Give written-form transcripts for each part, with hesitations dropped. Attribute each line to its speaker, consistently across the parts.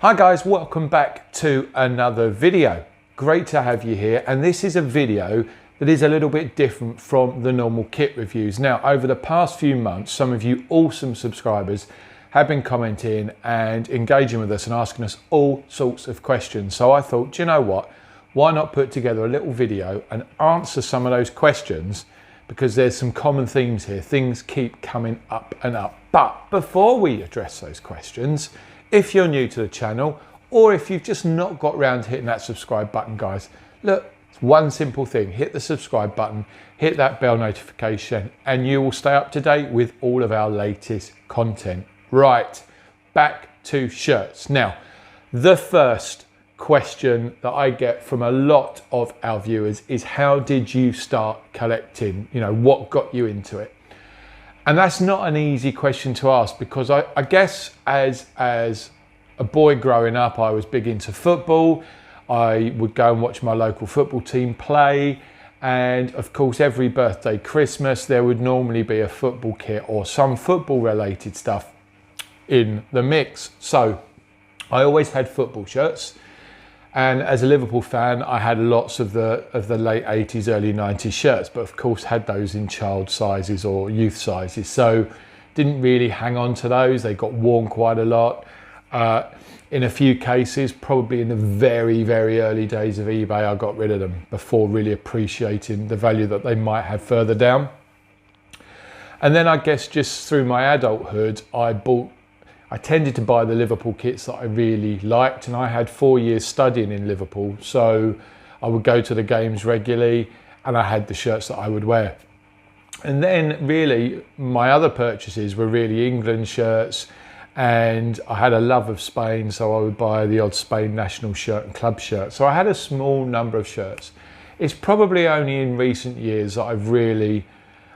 Speaker 1: Hi guys, welcome back to another video. Great to have you here, and this is a video that is a little bit different from the normal kit reviews. Now, over the past few months, some of you awesome subscribers have been commenting and engaging with us and asking us all sorts of questions. So I thought, do you know what? Why not put together a little video and answer some of those questions, because there's some common themes here. Things keep coming up and up. But before we address those questions, if you're new to the channel, or if you've just not got around to hitting that subscribe button, guys, look, it's one simple thing. Hit the subscribe button, hit that bell notification, and you will stay up to date with all of our latest content. Right, back to shirts. Now, the first question that I get from a lot of our viewers is, how did you start collecting? You know, what got you into it? And that's not an easy question to ask, because I guess as a boy growing up, I was big into football. I would go and watch my local football team play. And of course, every birthday, Christmas, there would normally be a football kit or some football related stuff in the mix. So I always had football shirts. And as a Liverpool fan, I had lots of the late 80s, early 90s shirts, but of course had those in child sizes or youth sizes. So didn't really hang on to those. They got worn quite a lot. In a few cases, probably in the very, very early days of eBay, I got rid of them before really appreciating the value that they might have further down. And then I guess just through my adulthood, I tended to buy the Liverpool kits that I really liked, and I had 4 years studying in Liverpool, so I would go to the games regularly and I had the shirts that I would wear. And then really my other purchases were really England shirts, and I had a love of Spain, so I would buy the odd Spain national shirt and club shirt. So I had a small number of shirts. It's probably only in recent years that I've really,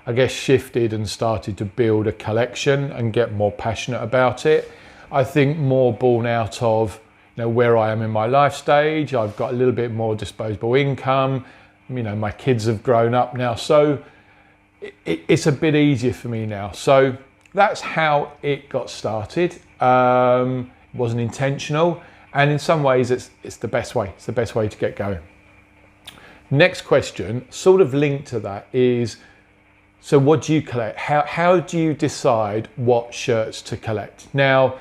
Speaker 1: I guess, shifted and started to build a collection and get more passionate about it. I think more born out of, you know, where I am in my life stage. I've got a little bit more disposable income. You know, my kids have grown up now, so it's a bit easier for me now. So that's how it got started. It wasn't intentional, and in some ways it's the best way. It's the best way to get going. Next question, sort of linked to that, is, so what do you collect? How do you decide what shirts to collect? Now,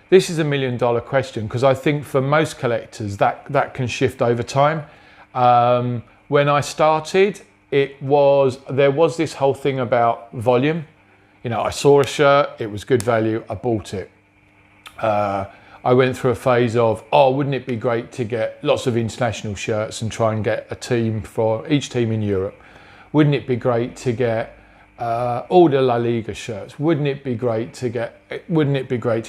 Speaker 1: this is $1 million question, because I think for most collectors that can shift over time. When I started, there was this whole thing about volume. You know, I saw a shirt, it was good value, I bought it. I went through a phase of, oh, wouldn't it be great to get lots of international shirts and try and get a team for each team in Europe? Wouldn't it be great to get all the La Liga shirts? Wouldn't it be great to get?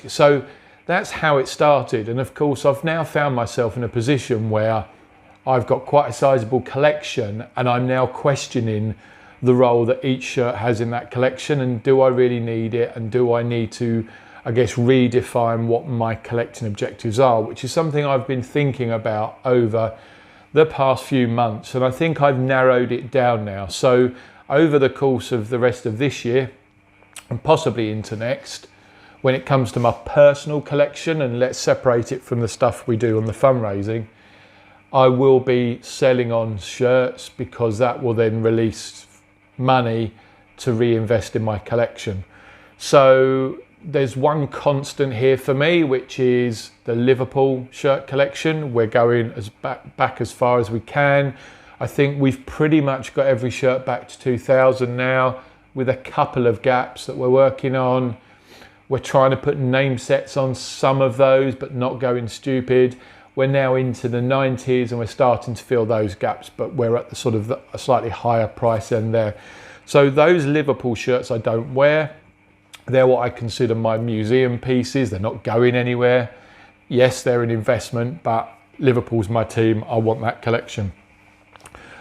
Speaker 1: So that's how it started. And of course, I've now found myself in a position where I've got quite a sizable collection, and I'm now questioning the role that each shirt has in that collection, and do I really need it, and do I need to, I guess, redefine what my collecting objectives are, which is something I've been thinking about over the past few months, and I think I've narrowed it down now. So over the course of the rest of this year, and possibly into next, when it comes to my personal collection, and let's separate it from the stuff we do on the fundraising, I will be selling on shirts, because that will then release money to reinvest in my collection. So there's one constant here for me, which is the Liverpool shirt collection. We're going back as far as we can. I think we've pretty much got every shirt back to 2000 now, with a couple of gaps that we're working on. We're trying to put name sets on some of those, but not going stupid. We're now into the 90s and we're starting to fill those gaps, but we're at the sort of a slightly higher price end there. So those Liverpool shirts I don't wear. They're what I consider my museum pieces. They're not going anywhere. Yes, they're an investment, but Liverpool's my team. I want that collection.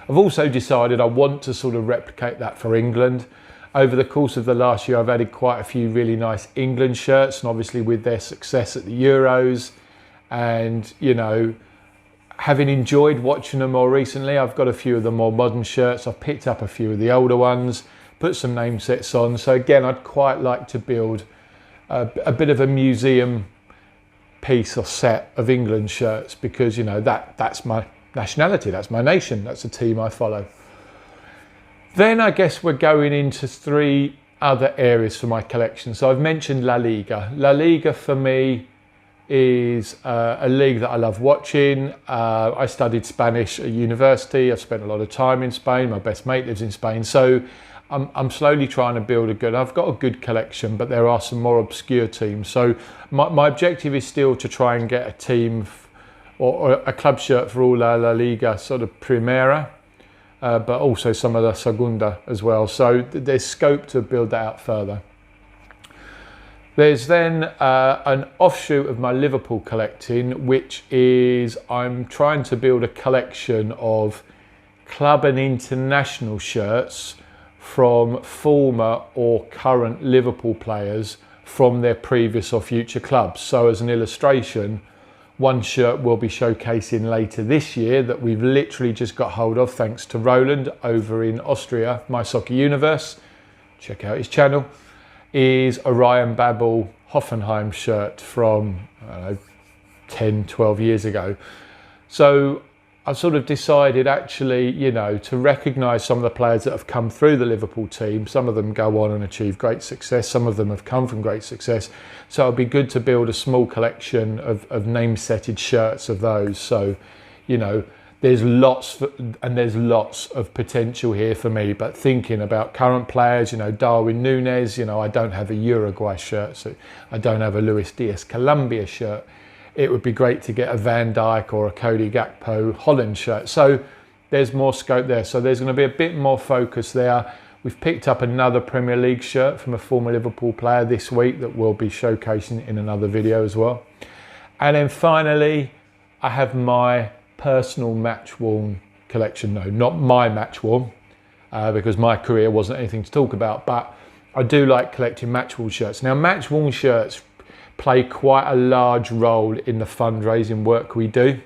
Speaker 1: I've also decided I want to sort of replicate that for England. Over the course of the last year, I've added quite a few really nice England shirts, and obviously with their success at the Euros, and, you know, having enjoyed watching them more recently, I've got a few of the more modern shirts. I've picked up a few of the older ones, put some name sets on. So again, I'd quite like to build a bit of a museum piece or set of England shirts, because you know that's my nationality, that's my nation, that's the team I follow. Then I guess we're going into 3 other areas for my collection. So I've mentioned La Liga. La Liga for me is a league that I love watching. I studied Spanish at university. I've spent a lot of time in Spain. My best mate lives in Spain. So I'm slowly trying to build I've got a good collection, but there are some more obscure teams. So my objective is still to try and get a team or a club shirt for all La Liga, sort of Primera, but also some of the Segunda as well. So there's scope to build that out further. There's then an offshoot of my Liverpool collecting, which is I'm trying to build a collection of club and international shirts from former or current Liverpool players from their previous or future clubs. So as an illustration, one shirt we'll be showcasing later this year that we've literally just got hold of thanks to Roland over in Austria, My Soccer Universe. Check out his channel. Is a Ryan Babel Hoffenheim shirt from, I don't know, 10, 12 years ago. So I've sort of decided actually, you know, to recognise some of the players that have come through the Liverpool team. Some of them go on and achieve great success. Some of them have come from great success. So it'd be good to build a small collection of name-setted shirts of those. So, you know, there's lots of potential here for me, but thinking about current players, you know, Darwin Núñez, you know, I don't have a Uruguay shirt, so I don't have a Luis Diaz Colombia shirt. It would be great to get a Van Dijk or a Cody Gakpo Holland shirt. So there's more scope there. So there's going to be a bit more focus there. We've picked up another Premier League shirt from a former Liverpool player this week that we'll be showcasing in another video as well. And then finally, I have my personal match worn collection. No, not my match worn, because my career wasn't anything to talk about, but I do like collecting match worn shirts. Now, match worn shirts play quite a large role in the fundraising work we do.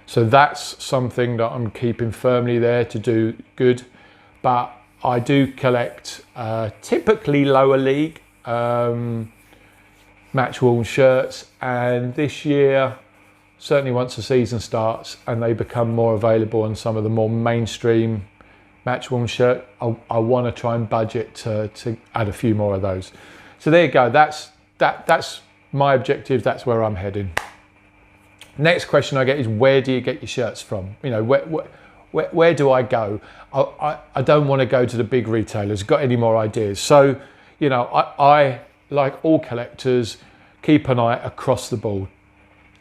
Speaker 1: So that's something that I'm keeping firmly there to do good. But I do collect typically lower league match worn shirts, and this year, certainly once the season starts and they become more available on some of the more mainstream match worn shirt, I want to try and budget to add a few more of those. So there you go. That's my objective. That's where I'm heading. Next question I get is, where do you get your shirts from? You know, where do I go? I don't want to go to the big retailers. Got any more ideas? So, you know, I like all collectors, keep an eye across the board.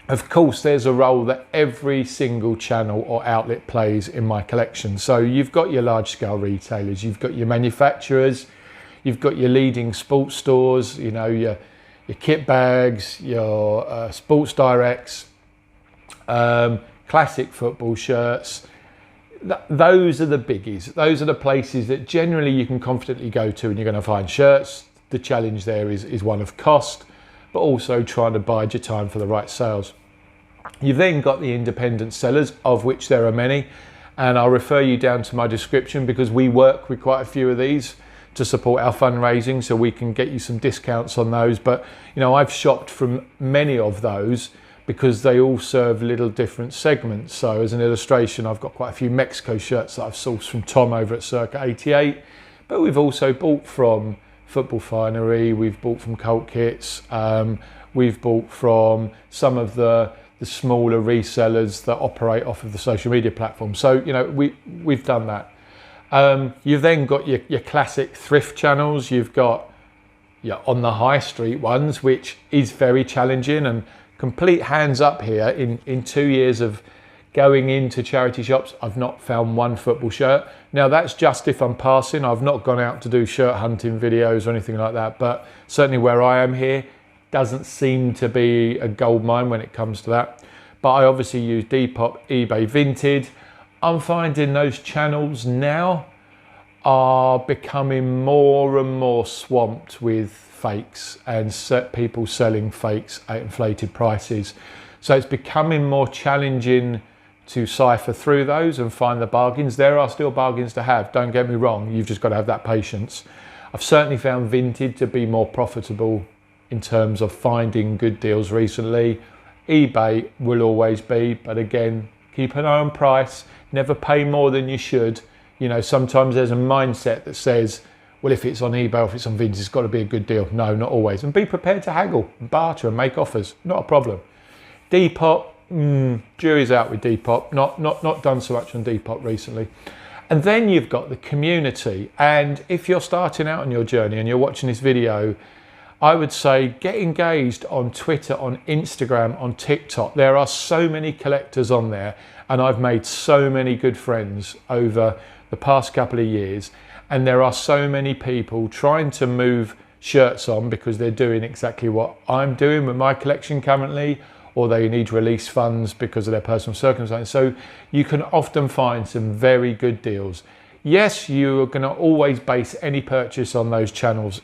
Speaker 1: Of course, there's a role that every single channel or outlet plays in my collection. So you've got your large scale retailers, you've got your manufacturers, you've got your leading sports stores, you know, your kit bags, your Sports Directs, classic football shirts. Those are the biggies. Those are the places that generally you can confidently go to and you're going to find shirts. The challenge there is one of cost, but also trying to bide your time for the right sales. You've then got the independent sellers, of which there are many, and I'll refer you down to my description because we work with quite a few of these to support our fundraising, so we can get you some discounts on those. But you know, I've shopped from many of those because they all serve little different segments. So as an illustration, I've got quite a few Mexico shirts that I've sourced from Tom over at Circa 88, but we've also bought from Football Finery, we've bought from Cult Kits, we've bought from some of the smaller resellers that operate off of the social media platform. So, you know, we've done that. You've then got your classic thrift channels. You've got your on the high street ones, which is very challenging, and complete hands up here. In 2 years of going into charity shops, I've not found one football shirt. Now that's just if I'm passing. I've not gone out to do shirt hunting videos or anything like that, but certainly where I am here doesn't seem to be a gold mine when it comes to that. But I obviously use Depop, eBay, Vinted. I'm finding those channels now are becoming more and more swamped with fakes and people selling fakes at inflated prices. So it's becoming more challenging to cipher through those and find the bargains. There are still bargains to have, don't get me wrong, you've just got to have that patience. I've certainly found Vinted to be more profitable in terms of finding good deals recently. eBay will always be, but again, keep an eye on price, never pay more than you should. You know, sometimes there's a mindset that says, well, if it's on eBay or if it's on Vinted, it's got to be a good deal. No, not always. And be prepared to haggle, barter and make offers, not a problem. Depop, jury's out with Depop, not done so much on Depop recently. And then you've got the community. And if you're starting out on your journey and you're watching this video, I would say get engaged on Twitter, on Instagram, on TikTok. There are so many collectors on there, and I've made so many good friends over the past couple of years. And there are so many people trying to move shirts on because they're doing exactly what I'm doing with my collection currently, or they need to release funds because of their personal circumstances. So you can often find some very good deals. Yes, you're going to always base any purchase on those channels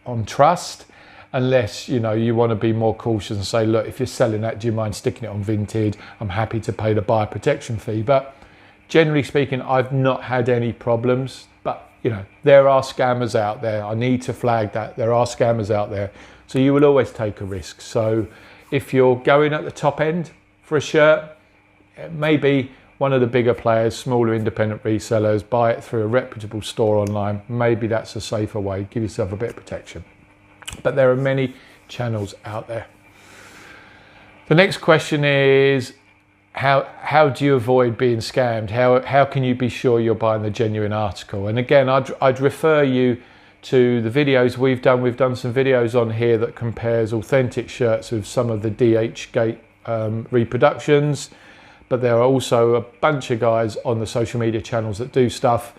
Speaker 1: on trust, unless you want to be more cautious and say, look, if you're selling that, do you mind sticking it on Vinted? I'm happy to pay the buyer protection fee. But generally speaking, I've not had any problems. But there are scammers out there. I need to flag that there are scammers out there. So you will always take a risk. So if you're going at the top end for a shirt, maybe one of the bigger players, smaller independent resellers, buy it through a reputable store online. Maybe that's a safer way. Give yourself a bit of protection. But there are many channels out there. The next question is, how do you avoid being scammed? How can you be sure you're buying the genuine article? And again, I'd refer you to the videos we've done. We've done some videos on here that compares authentic shirts with some of the DHgate reproductions. But there are also a bunch of guys on the social media channels that do stuff.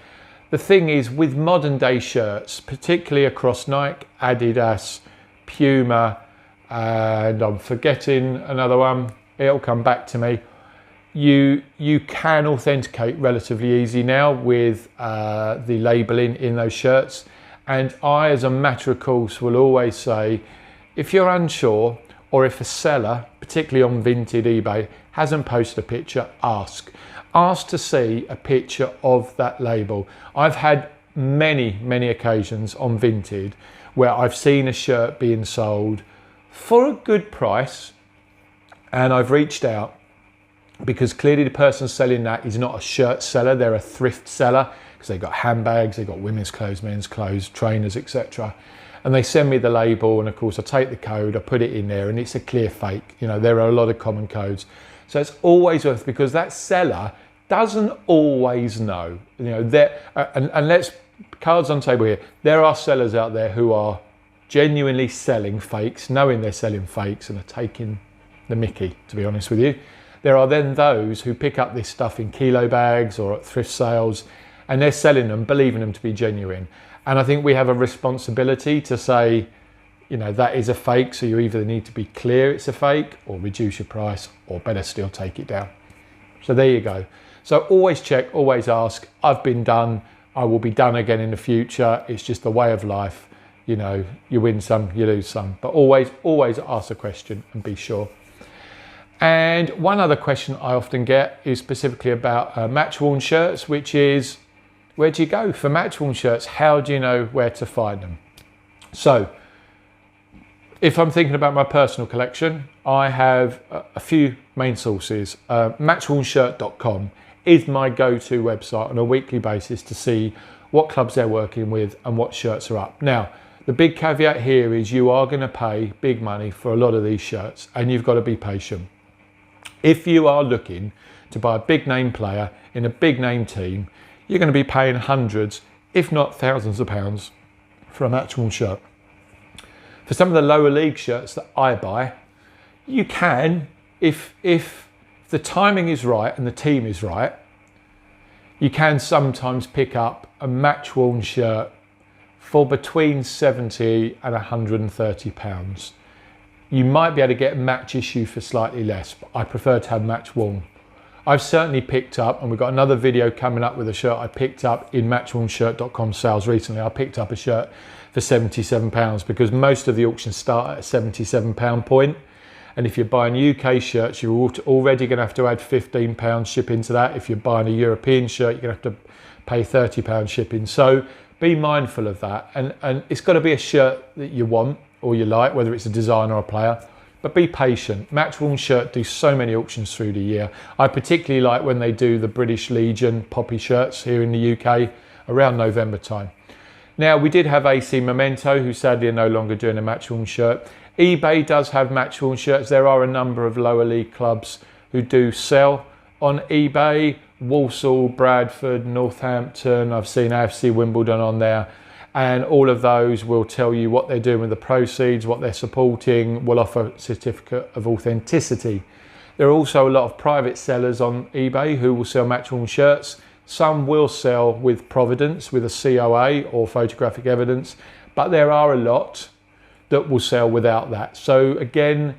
Speaker 1: The thing is, with modern day shirts, particularly across Nike, Adidas, Puma, and I'm forgetting another one, it'll come back to me. You can authenticate relatively easy now with the labeling in those shirts. And I, as a matter of course, will always say, if you're unsure, or if a seller, particularly on Vinted, eBay, hasn't posted a picture, ask to see a picture of that label. I've had many occasions on Vinted where I've seen a shirt being sold for a good price, and I've reached out because clearly the person selling that is not a shirt seller, they're a thrift seller, because they've got handbags, they've got women's clothes, men's clothes, trainers, etc. And they send me the label, and of course I take the code, I put it in there, and it's a clear fake. There are a lot of common codes. So it's always worth, because that seller doesn't always know. And let's, cards on the table here, there are sellers out there who are genuinely selling fakes, knowing they're selling fakes, and are taking the mickey, to be honest with you. There are then those who pick up this stuff in kilo bags or at thrift sales, and they're selling them, believing them to be genuine. And I think we have a responsibility to say, that is a fake, so you either need to be clear it's a fake, or reduce your price, or better still, take it down. So there you go. So always check, always ask. I've been done, I will be done again in the future. It's just the way of life. You win some, you lose some. But always ask a question and be sure. And one other question I often get is specifically about match-worn shirts, which is, where do you go for match-worn shirts? How do you know where to find them? So, if I'm thinking about my personal collection, I have a few main sources. Matchwornshirt.com is my go-to website on a weekly basis to see what clubs they're working with and what shirts are up. Now, the big caveat here is you are going to pay big money for a lot of these shirts, and you've got to be patient. If you are looking to buy a big name player in a big name team, you're going to be paying hundreds, if not thousands of pounds for a match-worn shirt. For some of the lower league shirts that I buy, you can, if the timing is right and the team is right, you can sometimes pick up a match-worn shirt for between 70 and 130 pounds. You might be able to get match issue for slightly less, but I prefer to have match worn. I've certainly picked up, and we've got another video coming up with a shirt I picked up in matchwornshirt.com sales recently. I picked up a shirt for £77 because most of the auctions start at a £77 point. And if you're buying UK shirts, you're already going to have to add £15 shipping to that. If you're buying a European shirt, you're going to have to pay £30 shipping. So be mindful of that. And it's got to be a shirt that you want. all you like, whether it's a designer or a player, but be patient. Match-worn shirt do so many auctions through the year. I particularly like when they do the British Legion poppy shirts here in the UK around November time. Now, we did have AC Memento, who sadly are no longer doing a match-worn shirt. eBay does have match-worn shirts. There are a number of lower league clubs who do sell on eBay. Walsall, Bradford, Northampton, I've seen AFC Wimbledon on there. And all of those will tell you what they're doing with the proceeds, what they're supporting, will offer a certificate of authenticity. There are also a lot of private sellers on eBay who will sell match-worn shirts. Some will sell with provenance, with a COA or photographic evidence, but there are a lot that will sell without that. So again,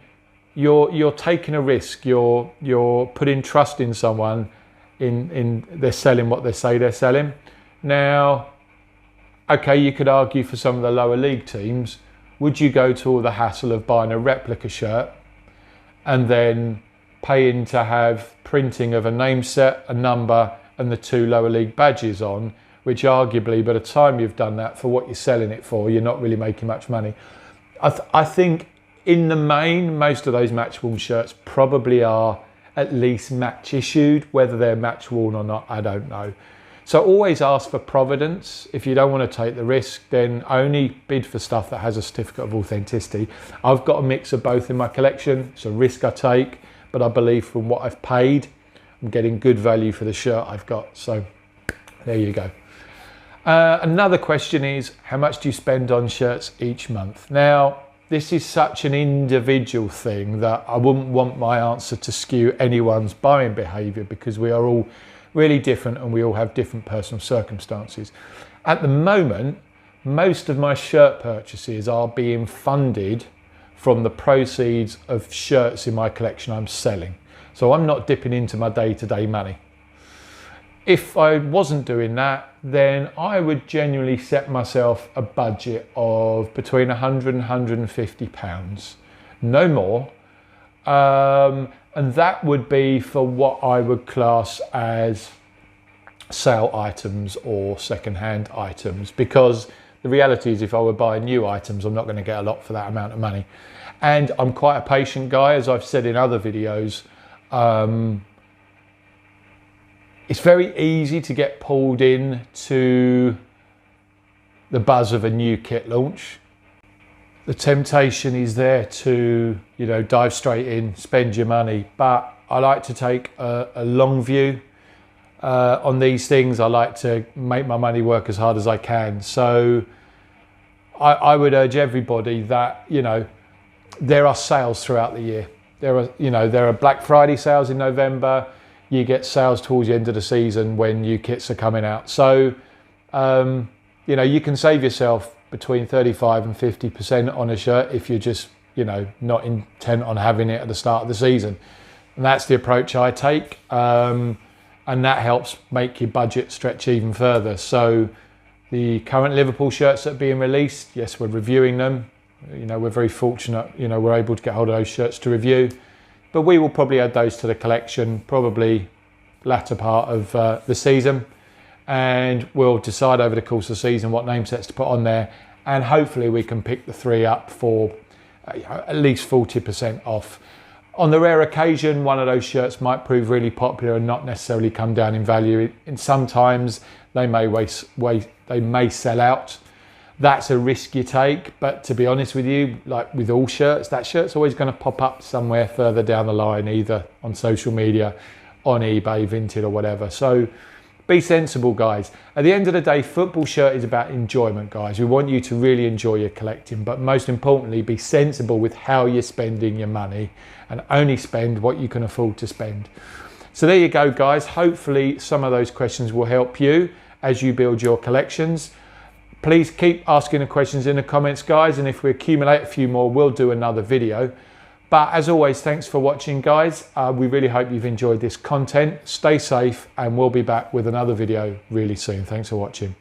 Speaker 1: you're taking a risk. You're putting trust in someone. In they're selling what they say they're selling. Now, okay, you could argue for some of the lower league teams, would you go to all the hassle of buying a replica shirt and then paying to have printing of a name set, a number, and the 2 lower league badges on, which arguably by the time you've done that for what you're selling it for, you're not really making much money. I think in the main, most of those match worn shirts probably are at least match issued. Whether they're match worn or not, I don't know. So always ask for provenance. If you don't want to take the risk, then only bid for stuff that has a certificate of authenticity. I've got a mix of both in my collection. It's a risk I take, but I believe from what I've paid, I'm getting good value for the shirt I've got. So there you go. Another question is, how much do you spend on shirts each month? Now, this is such an individual thing that I wouldn't want my answer to skew anyone's buying behaviour, because we are all really different and we all have different personal circumstances. At the moment, most of my shirt purchases are being funded from the proceeds of shirts in my collection I'm selling. So I'm not dipping into my day-to-day money. If I wasn't doing that, then I would genuinely set myself a budget of between 100 and 150 pounds, no more. And that would be for what I would class as sale items or second-hand items, because the reality is if I were buying new items, I'm not going to get a lot for that amount of money. And I'm quite a patient guy, as I've said in other videos. It's very easy to get pulled in to the buzz of a new kit launch. The temptation is there to, dive straight in, spend your money. But I like to take a long view on these things. I like to make my money work as hard as I can. So I would urge everybody that, there are sales throughout the year. There are Black Friday sales in November. You get sales towards the end of the season when new kits are coming out. So, you can save yourself between 35 and 50% on a shirt if you're just, not intent on having it at the start of the season. And that's the approach I take. And that helps make your budget stretch even further. So the current Liverpool shirts that are being released, yes, we're reviewing them. We're very fortunate, we're able to get hold of those shirts to review. But we will probably add those to the collection, probably latter part of the season. And we'll decide over the course of the season what name sets to put on there. And hopefully we can pick the 3 up for at least 40% off. On the rare occasion, one of those shirts might prove really popular and not necessarily come down in value. And sometimes they may sell out. That's a risk you take, but to be honest with you, like with all shirts, that shirt's always going to pop up somewhere further down the line, either on social media, on eBay, Vinted or whatever. So be sensible, guys. At the end of the day, football shirt is about enjoyment, guys. We want you to really enjoy your collecting, but most importantly, be sensible with how you're spending your money and only spend what you can afford to spend. So there you go, guys. Hopefully some of those questions will help you as you build your collections. Please keep asking the questions in the comments, guys, and if we accumulate a few more, we'll do another video. But as always, thanks for watching, guys. We really hope you've enjoyed this content. Stay safe, and we'll be back with another video really soon. Thanks for watching.